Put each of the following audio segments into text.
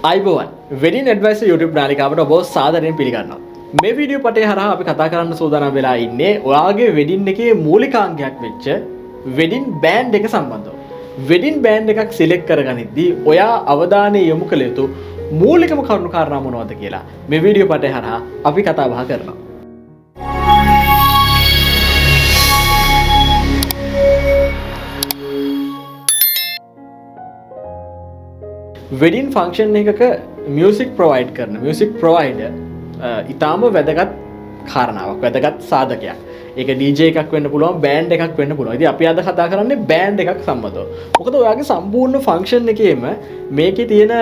අයිබෝවන් wedding advice YouTube නාලිකාවට ඔබ සාදරයෙන් පිළිගන්නවා. මේ වීඩියෝ පටේ හරහා අපි කතා කරන්න සූදානම් වෙලා ඉන්නේ ඔයාගේ වෙඩින් එකේ මූලිකාංගයක් වෙච්ච වෙඩින් බෑන්ඩ් එක සම්බන්ධව. වෙඩින් බෑන්ඩ් එකක් සිලෙක්ට් කරගනිද්දී ඔයා අවධානය යොමු කළ යුතු මූලිකම කරුණු කාරණා මොනවද කියලා මේ වීඩියෝ පටේ හරහා අපි කතා බහ කරනවා. වෙඩින් ෆංක්ෂන් එකක මියුසික් ප්‍රොවයිඩ් කරන මියුසික් ප්‍රොවයිඩර් ඉතාම වැදගත් කාරණාවක්, වැදගත් සාධකයක්. ඒක DJ එකක් වෙන්න පුළුවන්, බෑන්ඩ් එකක් වෙන්න පුළුවන්. ඉතින් අපි අද කතා කරන්නේ බෑන්ඩ් එකක් සම්බන්ධව. මොකද ඔයාගේ සම්පූර්ණ ෆංක්ෂන් එකේම මේකේ තියෙන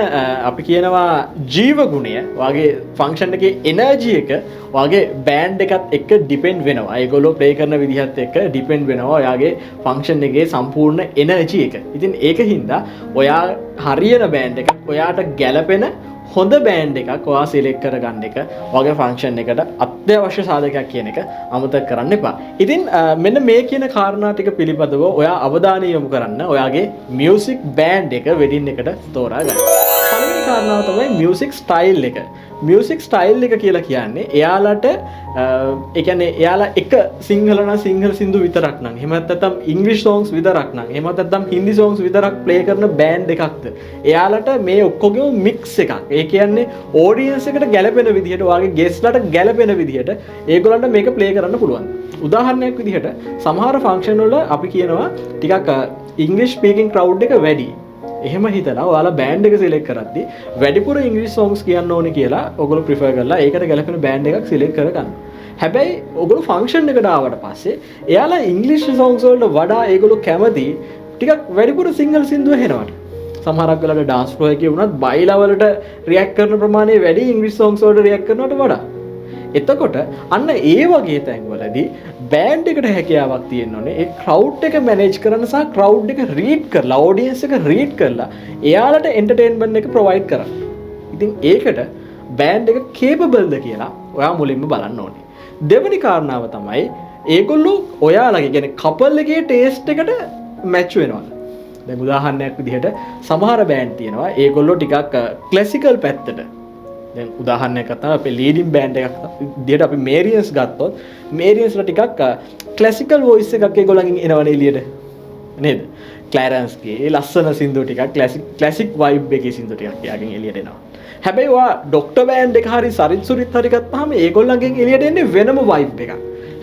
අපි කියනවා ජීව ගුණය, ඔයාගේ ෆංක්ෂන් එකේ එනර්ජි එක ඔයාගේ බෑන්ඩ් එකත් එක්ක ඩිපෙන්ඩ් වෙනවා. ඒගොල්ලෝ ප්ලේ කරන විදිහත් එක්ක ඩිපෙන්ඩ් වෙනවා ඔයාගේ ෆංක්ෂන් එකේ සම්පූර්ණ එනර්ජි එක. ඉතින් ඒකින්ද ඔයා හරියන බෑන්ඩ් එකක්, ඔයාට ගැළපෙන හොඳ බෑන්ඩ් එකක් ඔයා සිලෙක්ට් කරගන්න එක ඔයාගේ ෆන්ක්ෂන් එකට අත්‍යවශ්‍ය සාධකයක් කියන එක අමතක කරන්න එපා. ඉතින් මෙන්න මේ කියන කාරණා ටික පිළිබඳව ඔයා අවධානය යොමු කරන්න ඔයාගේ මියුසික් බෑන්ඩ් එක වෙඩින් එකට තෝරා ගන්න. පළවෙනි කාරණාව තමයි මියුසික් ස්ටයිල් එක. මියුසික් ස්ටයිල් එක කියලා කියන්නේ එයාලට ඒ කියන්නේ එයාලා එක සිංහල නම් සිංහල සින්දු විතරක් නම්, එහෙම නැත්නම් ඉංග්‍රීසි songs විතරක් නම්, එහෙම නැත්නම් හින්දි songs විතරක් ප්ලේ කරන බෑන්ඩ් එකක්ද? එයාලට මේ ඔක්කොගේම මික්ස් එකක්. ඒ කියන්නේ ඔඩියන්ස් එකට ගැළපෙන විදිහට, ඔයාගේ ගෙස්ට්ලට ගැළපෙන විදිහට ඒගොල්ලන්ට මේක ප්ලේ කරන්න පුළුවන්. උදාහරණයක් විදිහට සමහර ෆන්ක්ෂන් වල අපි කියනවා ටිකක් ඉංග්‍රීසි ස්පීකින් ක්‍රවුඩ් එක වැඩි. එහෙම හිතලා ඔයාලා බෑන්ඩ් එක සිලෙක්ට් කරද්දී වැඩිපුර ඉංග්‍රීසි songs කියන්න ඕනේ කියලා ඔයගොල්ලෝ ප්‍රිෆර් කරලා ඒකට ගැලපෙන බෑන්ඩ් එකක් සිලෙක්ට් කරගන්න. හැබැයි ඔයගොල්ලෝ ෆන්ක්ෂන් එකට ආවට පස්සේ එයාලා ඉංග්‍රීසි songs වලට වඩා ඒගොල්ලෝ කැමති ටිකක් වැඩිපුර සිංහල සින්දු ඇහෙනවට. සමහරක් වෙලාවට dance floor එකේ වුණත් බයිලා වලට රියැක්ට් කරන ප්‍රමාණය වැඩි ඉංග්‍රීසි songs වලට රියැක්ට් කරනවට වඩා. එතකොට අන්න ඒ වගේ තැන්වලදී බෑන්ඩ් එකට හැකියාවක් තියෙන්න ඕනේ ඒ ක්‍රවුඩ් එක මැනේජ් කරන්න සහ ක්‍රවුඩ් එක රීඩ් කරලා, ඔඩියන්ස් එක රීඩ් කරලා එයාලට එන්ටර්ටේන්මන්ට් එක ප්‍රොවයිඩ් කරන්න. ඉතින් ඒකට බෑන්ඩ් එක කේපබල්ද කියලා ඔයා මුලින්ම බලන්න ඕනේ. දෙවෙනි කාරණාව තමයි ඒගොල්ලෝ ඔයාලගේ කියන්නේ කපල් එකේ ටේස්ට් එකට මැච් වෙනවද? දැන් උදාහරණයක් විදිහට සමහර බෑන්ඩ් තියෙනවා ඒගොල්ලෝ ටිකක් ක්ලාසිකල් පැත්තට. දැන් උදාහරණයක් ගත්තාම අපේ ලීඩින් බෑන්ඩ් එකක් විදිහට අපි මේරියන්ස් ගත්තොත් මේරියන්ස්ලා ටිකක් ක්ලාසිකල් වොයිස් එකක් ඒගොල්ලන්ගෙන් එනවනේ එළියට නේද? ක්ලැරන්ස්ගේ ලස්සන සින්දු ටිකක් ක්ලාසික් වයිබ් එකේ සින්දු ටිකක් එයාගෙන් එළියට එනවා. හැබැයි ඔයා ඩොක්ටර් බෑන්ඩ් එක හරි සරිත් සුරිත් හරි ගත්තාම ඒගොල්ලන්ගෙන් එළියට එන්නේ වෙනම වයිබ් එකක්.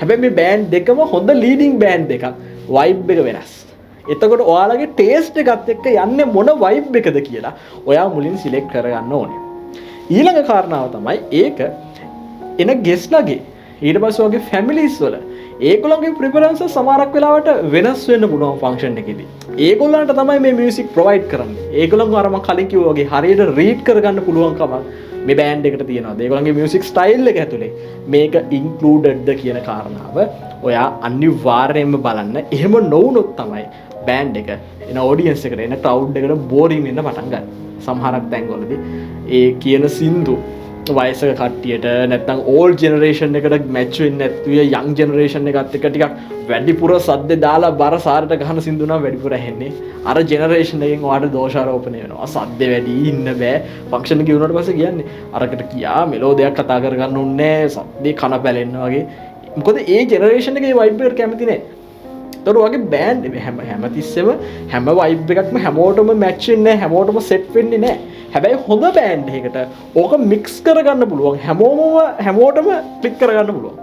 හැබැයි මේ බෑන්ඩ් දෙකම හොඳ ලීඩින් බෑන්ඩ් එකක්. වයිබ් එක වෙනස්. එතකොට ඔයාලගේ ටේස්ට් එකත් එක්ක යන්නේ මොන වයිබ් එකද කියලා ඔයා මුලින් සිලෙක්ට් කරගන්න ඕනේ. ඊළඟ කාරණාව තමයි ඒක එන ගෙස්ට්ලගේ ඊට පස්සේ වගේ ෆැමිලිස් වල ඒගොල්ලන්ගේ ප්‍රිෆරන්සස් සමහරක් වෙලාවට වෙනස් වෙන්න පුළුවන් ෆන්ක්ෂන් එකේදී. ඒගොල්ලන්ට තමයි මේ මියුසික් ප්‍රොවයිඩ් කරන්නේ. ඒගොල්ලන්ව අර මම කලින් කිව්වා වගේ හරියට රීඩ් කරගන්න පුළුවන්කම මේ බෑන්ඩ් එකට තියෙනවා. ඒගොල්ලන්ගේ මියුසික් ස්ටයිල් එක ඇතුලේ මේක ඉන්ක්ලූඩඩ්ද කියන කාරණාව ඔයා අනිවාර්යයෙන්ම බලන්න. එහෙම නොවුනොත් තමයි බෑන්ඩ් එක එන ඔඩියන්ස් එකට එන ක්‍රවුඩ් එකට බෝරින් වෙන්න පටන් ගන්න. සමහරක් තැන්වලදී ඒ කියන සින්දු වයසක කට්ටියට නැත්නම් ඕල්ඩ් ජෙනරේෂන් එකට මැච් වෙන්නේ නැතුව යං ජෙනරේෂන් එකත් එක්ක ටිකක් වැඩිපුර සද්ද දාලා බර සාරට ගහන සින්දු නම් වැඩිපුර ඇහෙන්නේ. අර ජෙනරේෂන් එකෙන් ඔයාලට දෝෂාරෝපණය වෙනවා. සද්ද වැඩි ඉන්න බෑ. ෆන්ක්ෂන් එක වුණාට පස්සේ කියන්නේ අරකට කියා මෙලෝඩියක් කතා කරගන්න ඕනේ සද්දේ කන පැලෙන්න වගේ. මොකද ඒ ජෙනරේෂන් එකේ වයිබ් එකට කැමති නෑ. ඒතකොට ඔයගේ බෑන්ඩ් හැමතිස්සෙම හැම වයිබ් එකක්ම හැමෝටම මැච් වෙන්නේ නැහැ, හැමෝටම සෙට් වෙන්නේ නැහැ. හැබැයි හොඳ බෑන්ඩ් එකකට ඕක මික්ස් කරගන්න පුළුවන්. හැමෝටම ක්ලික් කරගන්න පුළුවන්.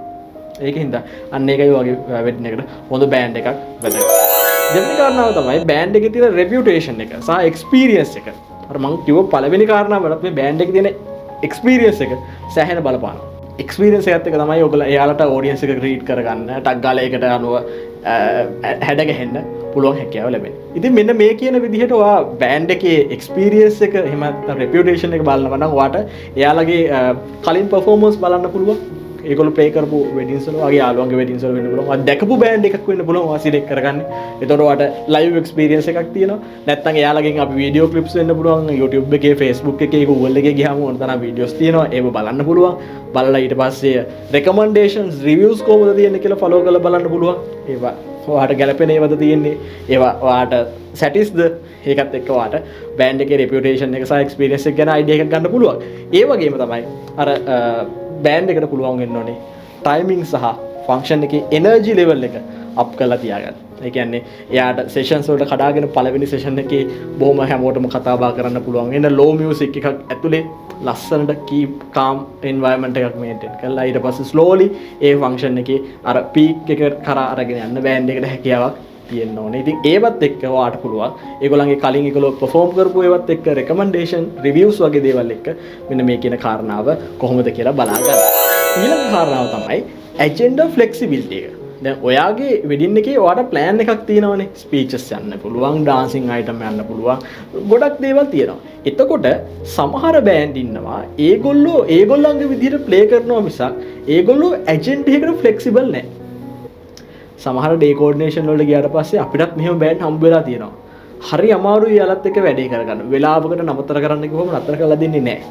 ඒකින්ද අන්න ඒකයි වගේ වෙඩින් එකට හොඳ බෑන්ඩ් එකක් වැදගත්. දෙවෙනි කාරණාව තමයි බෑන්ඩ් එකේ තියෙන රෙපියුටේෂන් එක සහ එක්ස්පීරියන්ස් එක. අර මම කිව්ව පළවෙනි කාරණාවට මේ බෑන්ඩ් එකේ තියෙන එක්ස්පීරියන්ස් එක සෑහෙන බලපානවා. එක්ස්පීරියන්ස් එකත් එක තමයි ඔයගොල්ලෝ එයාලට ඔඩියන්ස් එක රීඩ් කරගන්න, ටග් ගාලා ඒකට අනුව හැඩ ගැහෙන්න පුළුවන් හැකියාව ලැබෙනවා. ඉතින් මෙන්න මේ කියන විදිහට ඔයා බෑන්ඩ් එකේ එක්ස්පීරියන්ස් එක එහෙම නැත්නම් රෙපියුටේෂන් එක බලනවා නම් ඔයාට එයාලගේ කලින් පර්ෆෝමන්ස් බලන්න පුළුවන්. ඒගොල්ලෝ ප්ලේ කරපු වෙඩින්ස් වල වගේ යාළුවන්ගේ වෙඩින්ස් වල වෙන්න පුළුවන්. ඔයා දැකපු බෑන්ඩ් එකක් වෙන්න පුළුවන්. ඔයා සිලෙක්ට් කරගන්න. එතකොට ඔයාට ලයිව් එක්ස්පීරියන්ස් එකක් තියෙනවා. නැත්නම් එයාලගෙන් අපි වීඩියෝ ක්ලිප්ස් වෙන්න පුළුවන්. YouTube එකේ, Facebook එකේ, Google එකේ ගියාම ඕන තරම් වීඩියෝස් තියෙනවා. ඒව බලන්න පුළුවන්. බලලා ඊට පස්සේ recommendations, reviews කොහොමද තියෙන්නේ කියලා follow කරලා බලන්න පුළුවන්. ඒවා ඔයාට ගැලපෙන ඒවාද තියෙන්නේ. ඒවා ඔයාට සැටිස්ද? ඒකත් එක්ක ඔයාට බෑන්ඩ් එකේ reputation එක සහ experience එක ගැන idea එකක් ගන්න පුළුවන්. ඒ වගේම තමයි අර බෑන්ඩ් එකට පුළුවන් වෙන්න ඕනේ timing සහ function එකේ energy level එක up කරලා තියාගන්න. ඒ කියන්නේ එයාට sessions වලට කඩාගෙන පළවෙනි session එකේ බොහොම හැමෝටම කතා බහ කරන්න පුළුවන්. එන්න low music එකක් ඇතුලේ ලස්සනට keep calm environment එකක් maintain කරලා ඊට පස්සේ slowly ඒ function එකේ අර peak එක කරා අරගෙන යන්න බෑන්ඩ් එකට හැකියාවක් තියෙන්න ඕනේ. ඉතින් ඒවත් එක්ක ඔයාට පුළුවන් ඒගොල්ලන්ගේ කලින් ඒගොල්ලෝ perform කරපු ඒවත් එක්ක recommendation, reviews වගේ දේවල් එක්ක මෙන්න මේ කියන කාරණාව කොහොමද කියලා බලා ගන්න. ඊළඟ කාරණාව තමයි agenda flexibility එක. දැන් ඔයාගේ වෙඩින් එකේ ඔයාට plan එකක් තියෙනවනේ. speeches යන්න පුළුවන්, dancing item යන්න පුළුවන්. ගොඩක් දේවල් තියෙනවා. එතකොට සමහර බෑන්ඩ් ඉන්නවා ඒගොල්ලන්ගේ විදිහට play කරනවා මිසක් ඒගොල්ලෝ agenda එකට flexible නැහැ. සමහර ඩේ කෝඩිනේෂන් වලට ගියාට පස්සේ අපිටත් මෙහෙම බෑන්ඩ් හම්බ වෙලා තියෙනවා. හරි අමාරුයි යාලත් එක්ක වැඩේ කරගන්න. වෙලාවකට නතර කරන්න කිව්වම නතර කරලා දෙන්නේ නැහැ.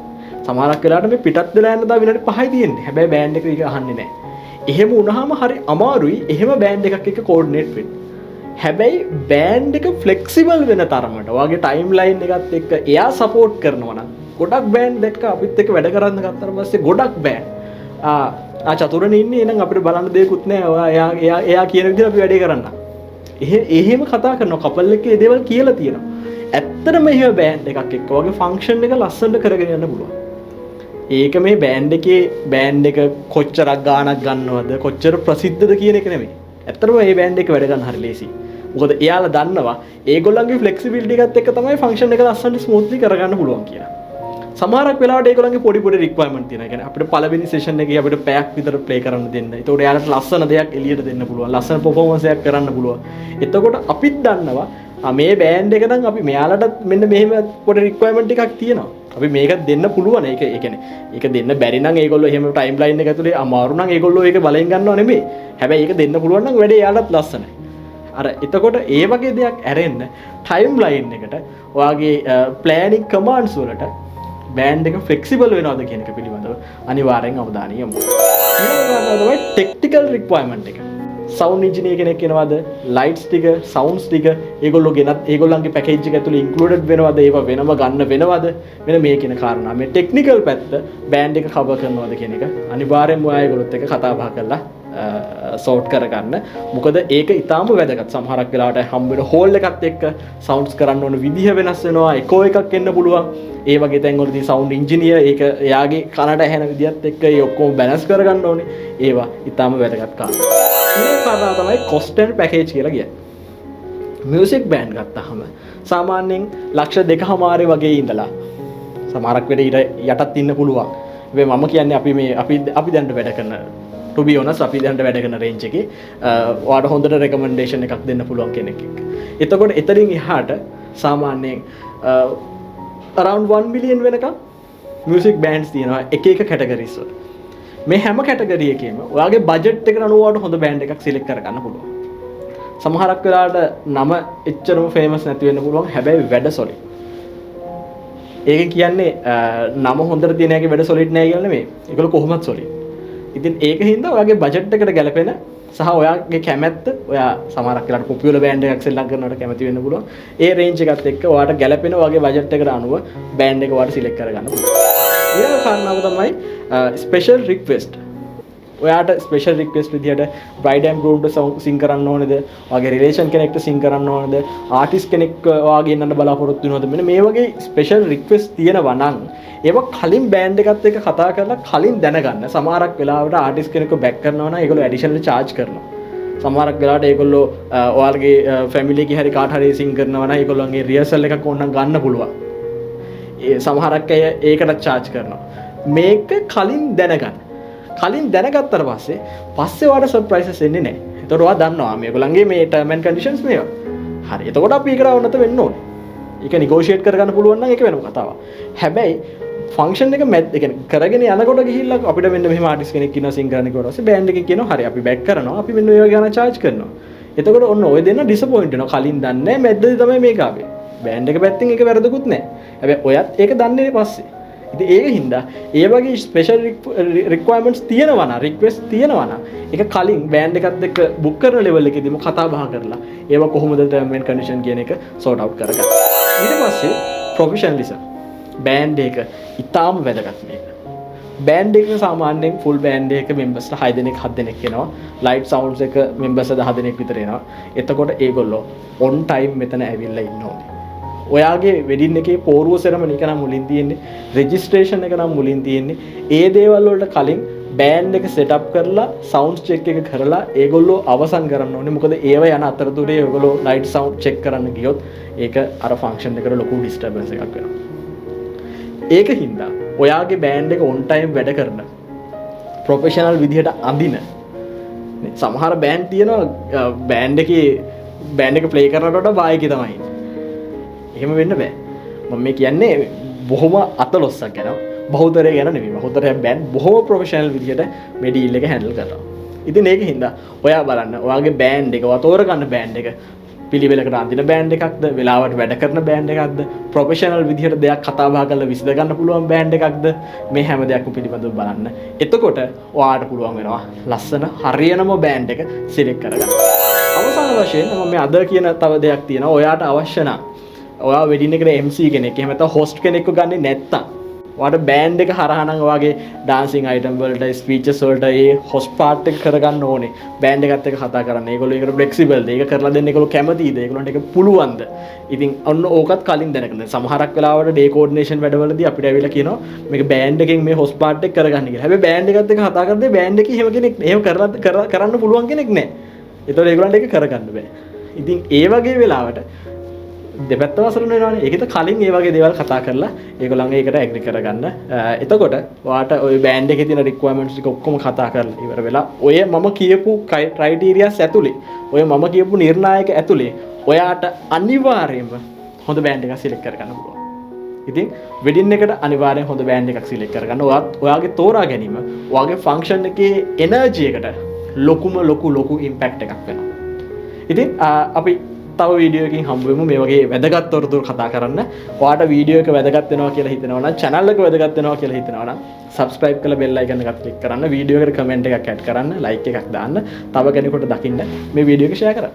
සමහරක් වෙලාවට මේ පිටත් වෙලා යන දා විනාඩි 5යි තියෙන්නේ. හැබැයි බෑන්ඩ් එක ඒක අහන්නේ නැහැ. එහෙම වුණාම හරි අමාරුයි එහෙම බෑන්ඩ් එකක් එක්ක කෝඩිනේට් වෙන්න. හැබැයි බෑන්ඩ් එක ෆ්ලෙක්සිබල් වෙන තරමට ඔයාගේ ටයිම් ලයින් එකත් එක්ක එයා සපෝට් කරනවා නම් ගොඩක් බෑන්ඩ් එක්ක අපිත් එක්ක වැඩ කරන්න ගත්තාට පස්සේ ගොඩක් බෑන්ඩ් චතුරනේ ඉන්නේ එහෙනම් අපිට බලන්න දෙයක්වත් නැහැ. එයා කියන විදිහට අපි වැඩේ කරන්න. එහෙම කතා කරනවා කපල් එකේ ඒ දේවල් කියලා තියෙනවා. ඇත්තටම එහෙම බෑන්ඩ් එකක් එක්ක වගේ ෆන්ක්ෂන් එක ලස්සනට කරගෙන යන්න පුළුවන්. ඒක මේ බෑන්ඩ් එක කොච්චරක් ගාණක් ගන්නවද කොච්චර ප්‍රසිද්ධද කියන එක නෙමෙයි. ඇත්තටම මේ බෑන්ඩ් එක වැඩ ගන්න හරි ලේසි. මොකද එයාලා දන්නවා ඒගොල්ලන්ගේ ෆ්ලෙක්සිබිලිටි එකත් එක්ක තමයි ෆන්ක්ෂන් එක ලස්සනට ස්මූත්ලි කරගන්න පුළුවන් කියලා. සමහරක් වෙලාවට ඒගොල්ලන්ගේ පොඩි රික්වයර්මන්ට් තියෙනවා. ඒ කියන්නේ අපිට පළවෙනි සෙෂන් එකේ අපිට පැයක් විතර ප්ලේ කරන්න දෙන්න. ඒතකොට එයාලට ලස්සන දෙයක් එළියට දෙන්න පුළුවන්. ලස්සන පර්ෆෝමන්ස් එකක් කරන්න පුළුවන්. එතකොට අපිත් දන්නවා මේ බෑන්ඩ් එක නම් අපි මෙයාලට මෙන්න මෙහෙම පොඩි රික්වයර්මන්ට් එකක් තියෙනවා. අපි මේක දෙන්න පුළුවන්. ඒක කියන්නේ ඒක දෙන්න බැරි නම් ඒගොල්ලෝ එහෙම ටයිම් ලයින් එක ඇතුලේ අමාරු නම් ඒගොල්ලෝ ඒක බලෙන් ගන්නව නෙමෙයි. හැබැයි ඒක දෙන්න පුළුවන් නම් වැඩේ එයාලට ලස්සනයි. අර එතකොට ඒ වගේ දෙයක් ඇරෙන්න ටයිම් ලයින් එකට ඔයාගේ ප්ලෑනින් කමාන්ඩ්ස් වලට බෑන්ඩ් එක ෆ්ලෙක්සිබල් වෙනවද කියන එක පිළිබඳව අනිවාර්යෙන් අවධානය යොමු කරන්න. ඊළඟට තමයි ටෙක්නිකල් රික්වයර්මන්ට් එක. සවුන්ඩ් ඉන්ජිනියර් කෙනෙක් වෙනවද? ලයිට්ස් ටික, සවුන්ඩ්ස් ටික ඒගොල්ලෝ ගෙනත් ඒගොල්ලන්ගේ පැකේජ් එක ඇතුලේ ඉන්ක්ලූඩඩ් වෙනවද? ඒවා වෙනම ගන්න වෙනවද? මෙන්න මේ කියන කාරණා. මේ ටෙක්නිකල් පැත්ත බෑන්ඩ් එක කවර් කරනවද කියන එක අනිවාර්යෙන්ම ඔයා ඒගොල්ලොත් එක්ක කතා බහ කරලා සෝට් කරගන්න. මොකද ඒක ඊටාම වැදගත්. සමහරක් වෙලාවට හම්බ වෙන හෝල් එකත් එක්ක සවුන්ඩ්ස් කරන්න ඕන විදිහ වෙනස් වෙනවා. එකෝ එකක් එන්න පුළුවන්. ඒ වගේ තැන්වලදී සවුන්ඩ් ඉන්ජිනියර් ඒක එයාගේ කනට ඇහෙන විදිහත් එක්ක ඒ ඔක්කොම බැලන්ස් කරගන්න ඕනේ. ඒවා ඊටාම වැදගත් කාරණා. ඊළඟ කාරණාව තමයි cost and package කියලා කියන්නේ. මියුසික් බෑන්ඩ් ගත්තාම සාමාන්‍යයෙන් ලක්ෂ 2.5 වගේ ඉඳලා සමහරක් වෙලේ ඊට යටත් ඉන්න පුළුවන්. හැබැයි මම කියන්නේ අපි දැන් වැඩ කරන to be honest අපි දැන් වැඩ කරන රේන්ජ් එකේ ඔයාලට හොඳට recommendation එකක් දෙන්න පුළුවන් කෙනෙක් එක්ක. එතකොට එතනින් එහාට සාමාන්‍යයෙන් around 1 million වෙනකම් මියුසික් බෑන්ඩ්ස් තියෙනවා එක කැටගරිස් වල. මේ හැම කැටගරි එකේම ඔයාගේ බජට් එකට අනුව ඔයාලට හොඳ බෑන්ඩ් එකක් සිලෙක්ට් කරගන්න පුළුවන්. සමහරක් වෙලාවට නම එච්චරම ෆේමස් නැති වෙන්න පුළුවන්. හැබැයි වැඩ සොලිඩ්. ඒක කියන්නේ නම හොඳට තියෙන එකේ වැඩ සොලිඩ් නැහැ කියලා නෙමෙයි. ඒගොල්ලෝ කොහොමත් සොලිඩ්. ඉතින් ඒක හින්දා ඔයාගේ බජට් එකට ගැලපෙන සහ ඔයාගේ කැමැත්ත ඔයා සමහරක් වෙලාවට පොපියුලර් බෑන්ඩ් එකක් සෙල්ලම් කරනවට කැමති වෙන්න පුළුවන්. ඒ රේන්ජ් එකත් එක්ක ඔයාට ගැලපෙන ඔයාගේ බජට් එකට අනුව බෑන්ඩ් එක ඔයාට සිලෙක්ට් කරගන්න පුළුවන්. ඊළඟ කාරණාව තමයි ස්පෙෂල් රික්වෙස්ට්. ඔයාට ස්පෙෂල් රික්වෙස්ට් විදියට බ්‍රයිඩ් ඇන්ඩ් ගෲම්ට සින් කරන්න ඕනේද? ඔයාගේ රිලේෂන් කෙනෙක්ට සින් කරන්න ඕනේද? ආටිස්ට් කෙනෙක් ඔයාගේ ඉන්නන්න බලාපොරොත්තු වෙනවද? මෙන්න මේ වගේ ස්පෙෂල් රික්වෙස්ට් තියෙනවා නම් ඒවා කලින් බෑන්ඩ් එකත් එක්ක කතා කරලා කලින් දැනගන්න. සමහරක් වෙලාවට ආටිස්ට් කෙනෙක්ව බැක් කරනවා නම් ඒගොල්ලෝ ඇඩිෂනල් charge කරනවා. සමහරක් වෙලාවට ඒගොල්ලෝ ඔයාලගේ ෆැමිලි එකේ හරි කාට හරි සින් කරනවා නම් ඒගොල්ලන්ගේ රිහර්සල් එකක් ඕනනම් ගන්න පුළුවන්. ඒ සමහරක් අය ඒකට charge කරනවා. මේක කලින් දැනගන්න. කලින් දැනගත්තට පස්සේ ඔයාලට සර්ප්‍රයිසස් එන්නේ නැහැ. ඒතකොට ඔයා දන්නවා මේගොල්ලන්ගේ මේ ටර්ම් ඇන්ඩ් කන්ඩිෂන්ස් මේවා. හරි. එතකොට අපි ඒකට වුණත වෙන්න ඕනේ. ඒක නිගෝෂিয়েට් කරගන්න පුළුවන් නම් ඒක වෙනම කතාවක්. හැබැයි ෆන්ක්ෂන් එක මැත් එක කරගෙන යනකොට ගිහිල්ලා අපිට මෙන්න මෙහෙම ආටිස්ට් කෙනෙක් ඉන්නවා සිං කරන්න කිව්වට පස්සේ බෑන්ඩ් එකෙන් කියනවා හරි අපි බෑක් කරනවා අපි මෙන්න ඔය ගාන charge කරනවා. එතකොට ඔන්න ඔය දෙන්න ඩිසපොයින්ට් වෙනවා. කලින් දන්නේ නැහැ මැද්දේ තමයි මේක ආවේ. බෑන්ඩ් එක පැත්තෙන් ඒක වැරදුකුත් නැහැ. හැබැයි ඔයත් ඒක දන්නේ පස්සේ. ඉතින් ඒක හින්දා ඒ වගේ ස්පෙෂල් රික්වයර්මන්ට්ස් තියෙනවා නම් රික්වෙස්ට් තියෙනවා නම් ඒක කලින් බෑන්ඩ් එකත් එක්ක බුක් කරන ලෙවල් එකේදීම කතා බහ කරලා ඒව කොහොමද ටර්ම් ඇන්ඩ් කන්ඩිෂන් කියන එක සෝට් අවුට් කරගන්න. ඊට පස්සේ ප්‍රොෆෙෂනලිසම් බෑන්ඩ් එක ඉතාම වැදගත් මේක. බෑන්ඩ් එක සාමාන්‍යයෙන් ෆුල් බෑන්ඩ් එක මෙම්බර්ස්ලා 6 දෙනෙක් 7 දෙනෙක් එනවා. ලයිට් සවුන්ඩ්ස් එක මෙම්බර්ස්ලා 10 දෙනෙක් විතර එනවා. එතකොට ඒගොල්ලෝ ඔන් ටයිම් මෙතන ඇවිල්ලා ඉන්න ඕනේ. ඔයාගේ වෙඩින් එකේ පෝරුව සෙරමනි එක නම් මුලින් තියෙන්නේ, රෙජිස්ට්‍රේෂන් එක නම් මුලින් තියෙන්නේ. ඒ දේවල් වලට කලින් බෑන්ඩ් එක සෙට් අප් කරලා සවුන්ඩ් චෙක් එක කරලා ඒගොල්ලෝ අවසන් කරන්න ඕනේ. මොකද ඒව යන අතරතුරේ ඒගොල්ලෝ ලයිට් සවුන්ඩ් චෙක් කරන්න ගියොත් ඒක අර ෆන්ක්ෂන් එකට ලොකු ඩිස්ටර්බන්ස් එකක් වෙනවා. ඒක හින්දා ඔයාගේ බෑන්ඩ් එක ඔන් ටයිම් වැඩ කරන ප්‍රොෆෙෂනල් විදිහට අඳින සමහර බෑන්ඩ් තියෙනවා බෑන්ඩ් එක ප්ලේ කරනකොට බායිකේ තමයි. එහෙම වෙන්න බෑ. මම මේ කියන්නේ බොහොම අතලොස්සක් ගැන බහුතරය ගැන නෙමෙයි. බහුතරය බෑන්ඩ් බොහොම ප්‍රොෆෙෂනල් විදිහට මේ ඩීල් එක හැන්ඩල් කරනවා. ඉතින් ඒක හින්දා ඔයා බලන්න ඔයාගේ බෑන්ඩ් එක වතෝර ගන්න බෑන්ඩ් එක පිළිවෙලකට අඳින බෑන්ඩ් එකක්ද වෙලාවට වැඩ කරන බෑන්ඩ් එකක්ද ප්‍රොෆෙෂනල් විදිහට දෙයක් කතා බහ කරලා විසඳ ගන්න පුළුවන් බෑන්ඩ් එකක්ද මේ හැම දෙයක්ම පිළිබඳව බලන්න. එතකොට ඔයාට පුළුවන් වෙනවා ලස්සන හරියනම බෑන්ඩ් එක සිලෙක්ට් කරගන්න. අවසාන වශයෙන් මම මේ අද කියන තව දෙයක් තියෙනවා. ඔයාට අවශ්‍ය නම් ඔයා වෙඩින් එකට MC කෙනෙක් එහෙම නැත්නම් හොස්ට් කෙනෙක්ව ගන්නේ නැත්තම් ඔයාට බෑන්ඩ් එක හරහා නම් ඔයාගේ ඩාන්සින් අයිටම් වලට ස්පීචස් වලට ඒ හොස්ට් පාර්ට් එක කරගන්න ඕනේ. බෑන්ඩ් එකත් එක්ක කතා කරන්න. ඒගොල්ලෝ ඒකට ෆ්ලෙක්සිබල්ද? ඒක කරලා දෙන්න ඒගොල්ලෝ කැමතිද? ඒගොල්ලන්ට ඒක පුළුවන්ද? ඉතින් ඔන්න ඕකත් කලින් දැනගන්න. සමහරක් වෙලාවට ඩේ කෝඩිනේෂන් වැඩවලදී අපිට ඇවිල්ලා කියනවා මේක බෑන්ඩ් එකෙන් මේ හොස්ට් පාර්ට් එක කරගන්න කියලා. හැබැයි බෑන්ඩ් එකත් එක්ක කතා කරද්දී බෑන්ඩ් එකේ එහෙම කෙනෙක් එහෙම කරන්න පුළුවන් කෙනෙක් නැහැ. ඒතකොට ඒගොල්ලන්ට ඒක කරගන්න බෑ. ඉතින් ඒ වගේ වෙලාවට දෙපැත්ත වසරන වෙනවානේ. ඒකෙත් කලින් ඒ වගේ දේවල් කතා කරලා ඒගොල්ලන්ගේ ඒකට ඇග්‍රි කරගන්න. එතකොට ඔයාට ওই බෑන්ඩ් එකේ තියෙන රික්වයර්මන්ට්ස් ටික ඔක්කොම කතා කරලා ඉවර වෙලා ඔය මම කියපු ක්‍රයිටීරියාස් ඇතුලේ ඔය මම කියපු නිර්ණායක ඇතුලේ ඔයාට අනිවාර්යයෙන්ම හොඳ බෑන්ඩ් එකක් සිලෙක්ට් කරගන්න පුළුවන්. ඉතින් වෙඩින් එකට අනිවාර්යෙන් හොඳ බෑන්ඩ් එකක් සිලෙක්ට් කරගන්න. ඔයාගේ තෝරා ගැනීම ඔයාගේ ෆන්ක්ෂන් එකේ එනර්ජි එකට ලොකු ඉම්පැක්ට් එකක් වෙනවා. ඉතින් අපි තව වීඩියෝ එකකින් හම්බ වෙමු මේ වගේ වැදගත් තොරතුරු කතා කරන්න. ඔයාට වීඩියෝ එක වැදගත් වෙනවා කියලා හිතෙනවා නම් channel එක වැදගත් වෙනවා කියලා හිතෙනවා නම් subscribe කරලා bell icon එකත් click කරන්න. වීඩියෝ එකට comment එකක් add කරන්න, like එකක් දාන්න. තව කෙනෙකුට දකින්න මේ වීඩියෝ එක share කරන්න.